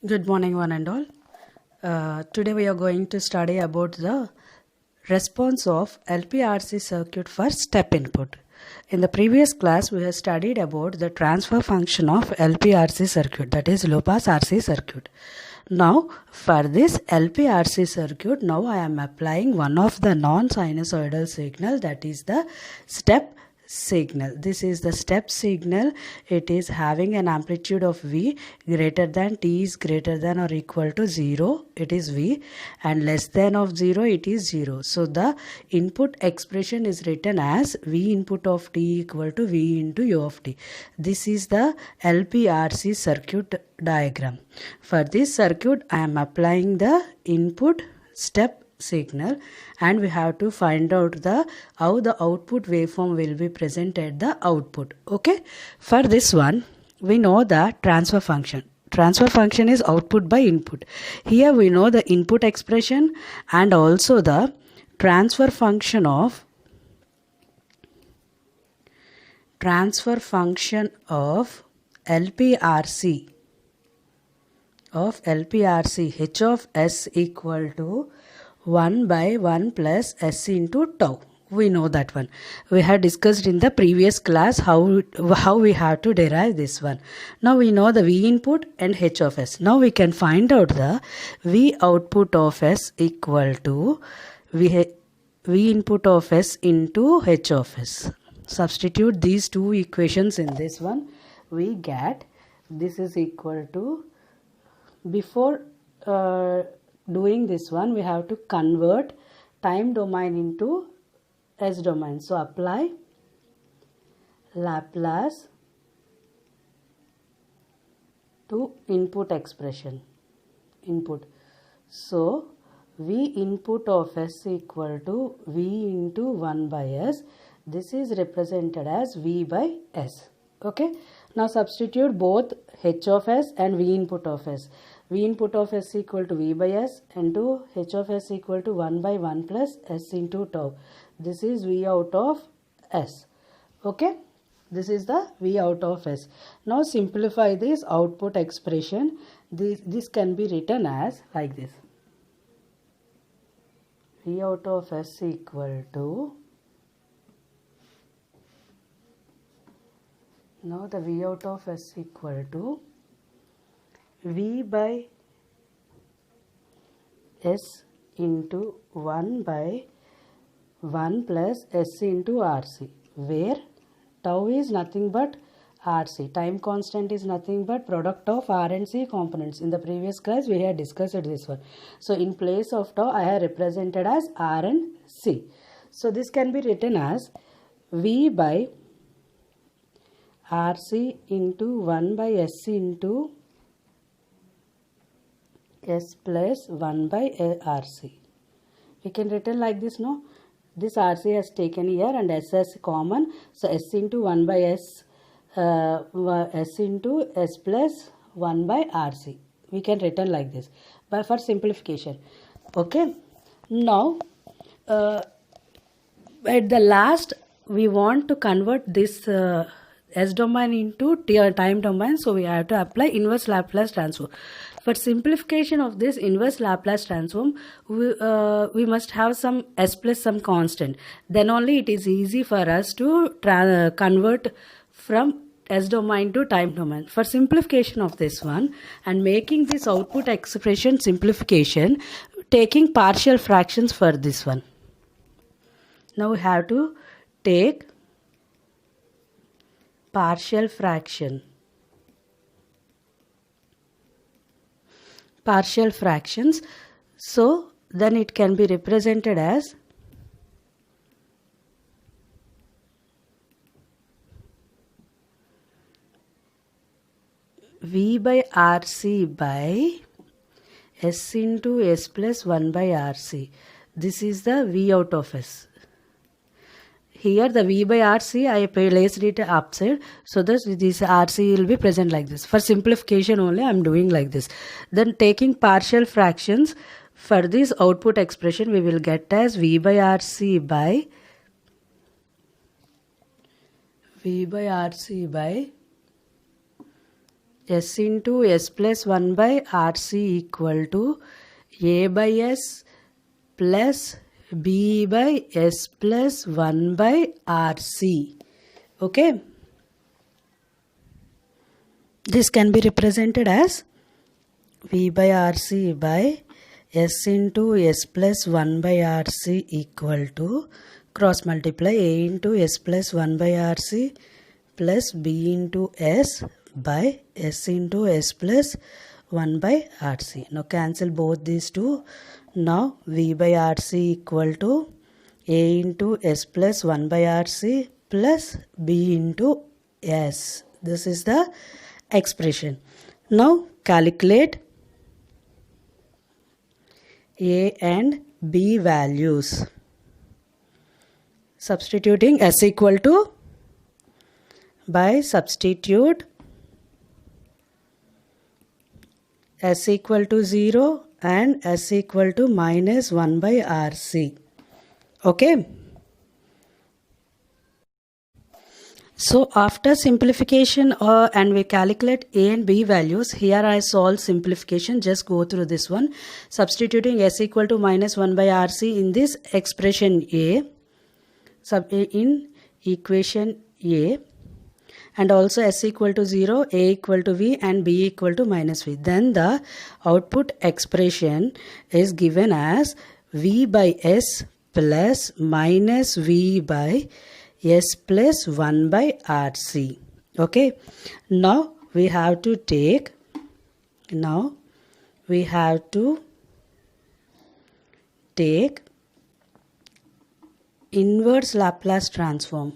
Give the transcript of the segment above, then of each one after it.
Good morning, one and all. Today we are going to study about the response of LPRC circuit for step input. In the previous class, we have studied about the transfer function of LPRC circuit, that is low pass RC circuit. Now, for this LPRC circuit, now I am applying one of the non-sinusoidal signal, that is the step signal. This is the step signal. It is having an amplitude of V greater than t is greater than or equal to 0, it is V, and less than of 0, it is 0. So the input expression is written as V input of t equal to V into U of t. This is the LPRC circuit diagram. For this circuit, I am applying the input step signal, and we have to find out how the output waveform will be present at the output. Okay, for this one we know the transfer function. Transfer function is output by input. Here we know the input expression and also the transfer function of LPRC H of S equal to 1 by 1 plus S into tau. We know that one. We had discussed in the previous class how we have to derive this one. Now we know the V input and H of S. Now we can find out the V output of S equal to V input of S into H of S. Substitute these two equations in this one. We get this is equal to, before doing this one, we have to convert time domain into S domain. So apply Laplace to input expression. So V input of S equal to V into 1 by S. This is represented as V by S. Okay. Now substitute both H of S and V input of S. V input of S equal to V by S into H of S equal to 1 by 1 plus S into tau. This is V out of S. Okay. This is the V out of S. Now simplify this output expression. This can be written as like this. V out of S equal to, now the V out of S equal to V by S into 1 by 1 plus S into RC, where tau is nothing but RC. Time constant is nothing but product of R and C components. In the previous class we had discussed this one. So in place of tau I have represented as R and C. So this can be written as V by RC into 1 by S into S plus 1 by RC. We can written like this, no? This RC has taken here and S is common. So S into 1 by S, S into S plus 1 by RC. We can written like this, but for simplification. Okay. Now, at the last, we want to convert this S domain into time domain, so we have to apply inverse Laplace transform. For simplification of this inverse Laplace transform, we must have some S plus some constant. Then only it is easy for us to convert from S domain to time domain. For simplification of this one and making this output expression simplification, taking partial fractions for this one. Now we have to take partial fractions, so then it can be represented as V by RC by S into S plus 1 by RC. This is the V out of S. Here the V by RC I placed it upside, so that this RC will be present like this. For simplification only I am doing like this. Then taking partial fractions for this output expression, we will get as V by RC by S into S plus 1 by RC equal to A by S plus B by S plus 1 by RC. Okay. This can be represented as V by RC by S into S plus 1 by RC equal to cross multiply A into S plus 1 by RC plus B into S by S into S plus 1 by RC. Now cancel both these two. Now V by RC equal to A into S plus 1 by RC plus B into S. This is the expression. Now calculate A and B values. Substituting S equal to by substitute S equal to 0 and S equal to minus 1 by RC. Okay. So after simplification and we calculate A and B values, here I solve simplification. Just go through this one. Substituting S equal to minus 1 by RC in this expression A, in equation A, and also S equal to 0, A equal to V and B equal to minus V. Then the output expression is given as V by S plus minus V by S plus 1 by RC. Okay. Now we have to take inverse Laplace transform.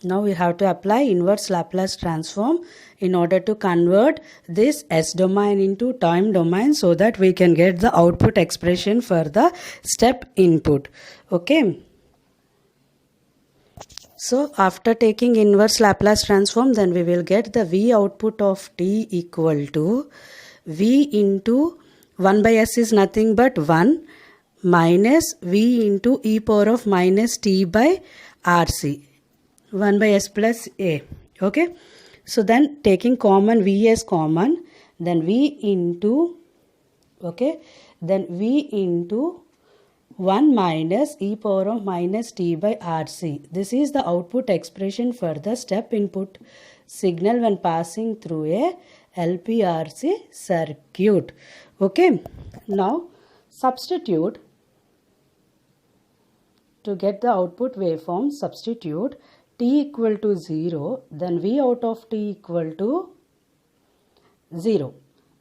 Now we have to apply inverse Laplace transform in order to convert this S domain into time domain so that we can get the output expression for the step input. Okay. So after taking inverse Laplace transform, then we will get the V output of t equal to V into 1 by S is nothing but 1 minus V into e power of minus t by RC. 1 by S plus A. Okay. So then taking common V as common, then V into 1 minus e power of minus t by RC. This is the output expression for the step input signal when passing through a LPRC circuit. Okay. Now substitute to get the output waveform. Substitute t equal to 0, then V out of t equal to 0.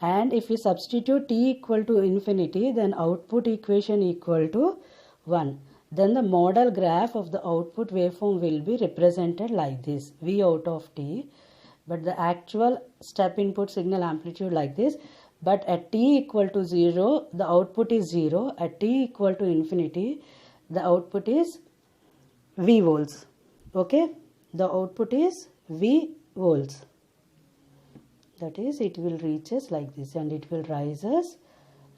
And if we substitute t equal to infinity, then output equation equal to 1. Then the model graph of the output waveform will be represented like this, V out of t, but the actual step input signal amplitude like this. But at t equal to 0, the output is 0. At t equal to infinity, the output is V volts. Okay, the output is V volts. That is, it will reach us like this and it will rise us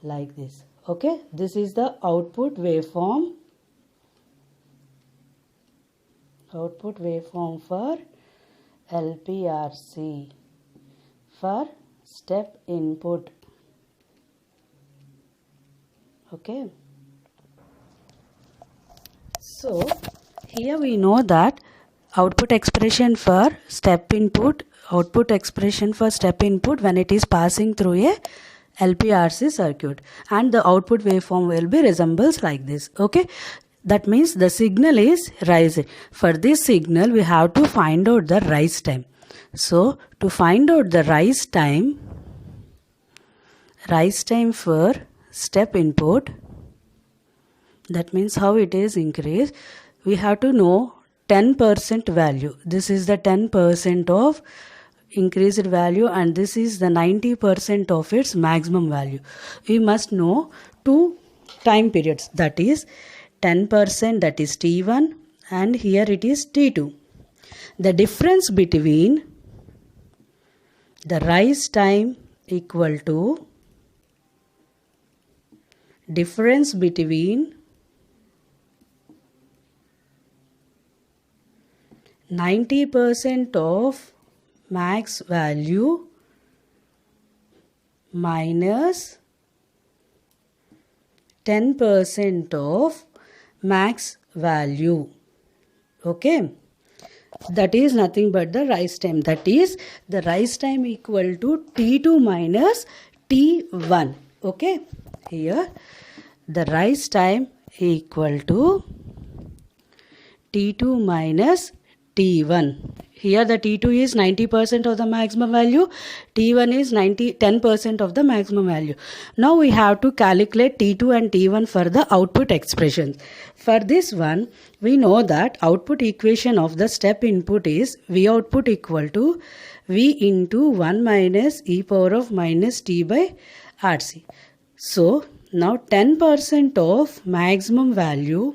like this. Okay, this is the output waveform. Output waveform for LPRC for step input. Okay. So here we know that output expression for step input when it is passing through a LPRC circuit, and the output waveform will be resembles like this. Okay, that means the signal is rising. For this signal we have to find out the rise time. So to find out the rise time for step input, that means how it is increased, we have to know 10% value. This is the 10% of increased value and this is the 90% of its maximum value. We must know two time periods, that is 10%, that is T1, and here it is T2. The difference between the rise time equal to difference between 90% of max value minus 10% of max value. Okay, that is nothing but the rise time. That is the rise time equal to T2 minus T1. Okay, here the rise time equal to T2 minus T1. Here the T2 is 90% of the maximum value, T1 is 10% of the maximum value. Now we have to calculate T2 and T1 for the output expressions. For this one, we know that output equation of the step input is V output equal to V into 1 minus e power of minus T by RC. So now 10% of maximum value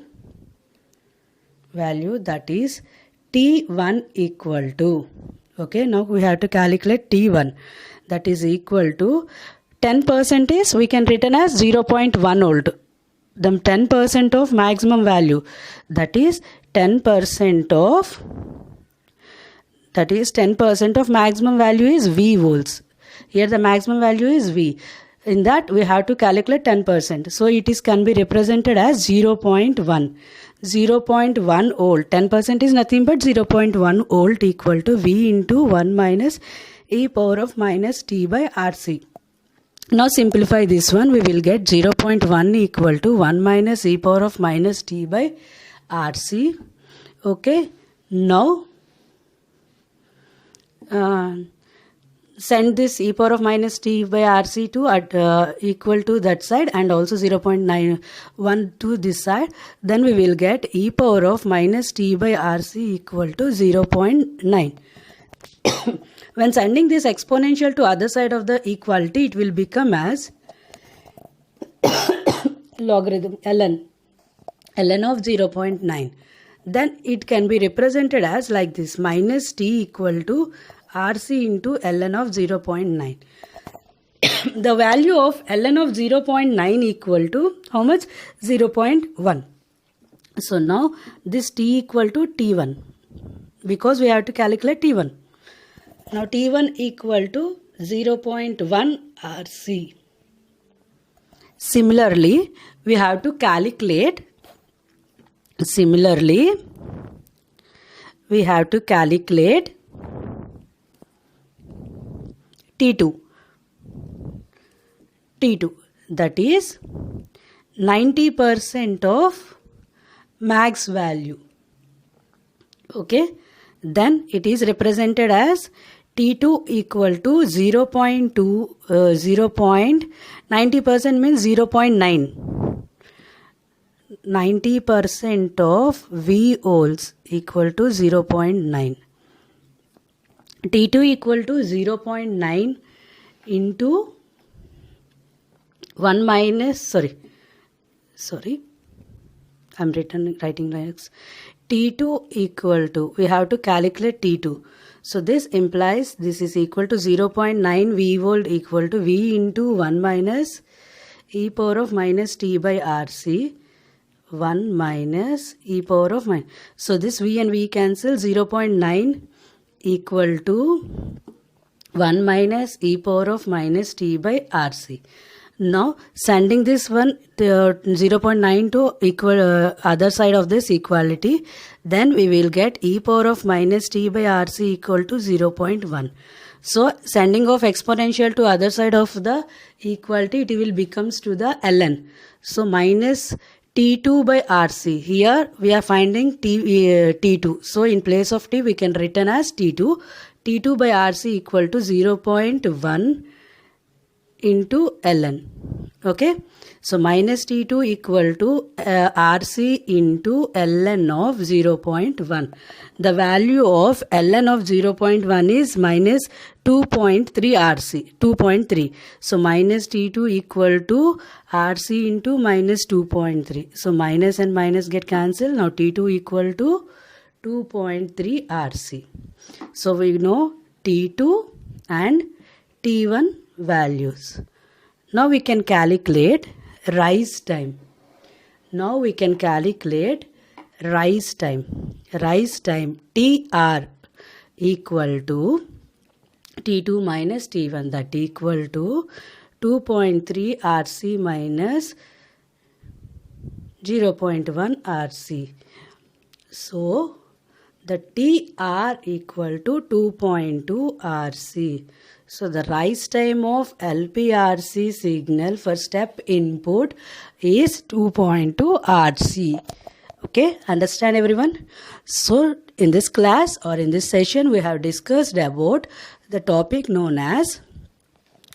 that is T1 equal to, okay, now we have to calculate T1, that is equal to 10% is we can written as 0.1 volt. The 10% of maximum value, that is 10% of maximum value is V volts. Here the maximum value is V. In that we have to calculate 10%. So it can be represented as 0.1 volt. 10% is nothing but 0.1 volt equal to V into 1 minus e power of minus T by RC. Now simplify this one. We will get 0.1 equal to 1 minus e power of minus T by RC. Okay. Now send this e power of minus T by RC to equal to that side and also 0.91 to this side. Then we will get e power of minus T by RC equal to 0.9. When sending this exponential to other side of the equality, it will become as logarithm ln of 0.9. Then it can be represented as like this, minus T equal to RC into ln of 0.9. The value of ln of 0.9 equal to how much? 0.1. So now this T equal to T1 because we have to calculate T1. Now T1 equal to 0.1 RC. Similarly, we have to calculate T2, that is 90% of max value. Okay, then it is represented as T2 equal to 0.2, 90% means 0.9. 90% of V volts equal to 0.9. T2 equal to 0.9 into 1 minus, I'm writing next. T2 equal to, we have to calculate T2. So this implies this is equal to 0.9 V volt equal to V into 1 minus e power of minus T by RC. 1 minus e power of minus. So this V and V cancel, 0.9 equal to 1 minus e power of minus T by RC. Now sending this one 0.9 to equal other side of this equality, then we will get e power of minus T by RC equal to 0.1. So sending of exponential to other side of the equality, it will becomes to the ln. So minus T2 by RC. Here we are finding T2. So in place of T we can written as T2. T2 by RC equal to 0.1 into ln. Okay. So minus T2 equal to RC into ln of 0.1. The value of ln of 0.1 is minus 2.3 RC. 2.3. So minus T2 equal to RC into minus 2.3. So minus and minus get cancelled. Now T2 equal to 2.3 RC. So we know T2 and T1 values. Now we can calculate rise time. Rise time TR equal to T2 minus T1, that equal to 2.3 RC minus 0.1 RC. So the TR equal to 2.2 RC. So the rise time of LPRC signal for step input is 2.2 RC. Okay, understand everyone? So in this class or in this session we have discussed about the topic known as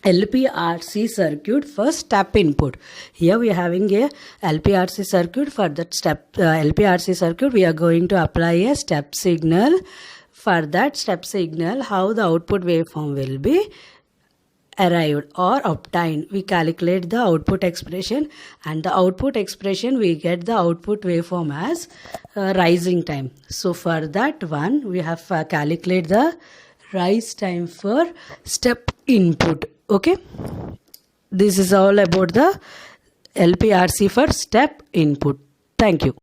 LPRC circuit for step input. Here we are having a LPRC circuit. For that step LPRC circuit we are going to apply a step signal. For that step signal, how the output waveform will be arrived or obtained. We calculate the output expression, and the output expression we get the output waveform as rising time. So for that one we have calculate the rise time for step input. Okay, this is all about the LPRC for step input. Thank you.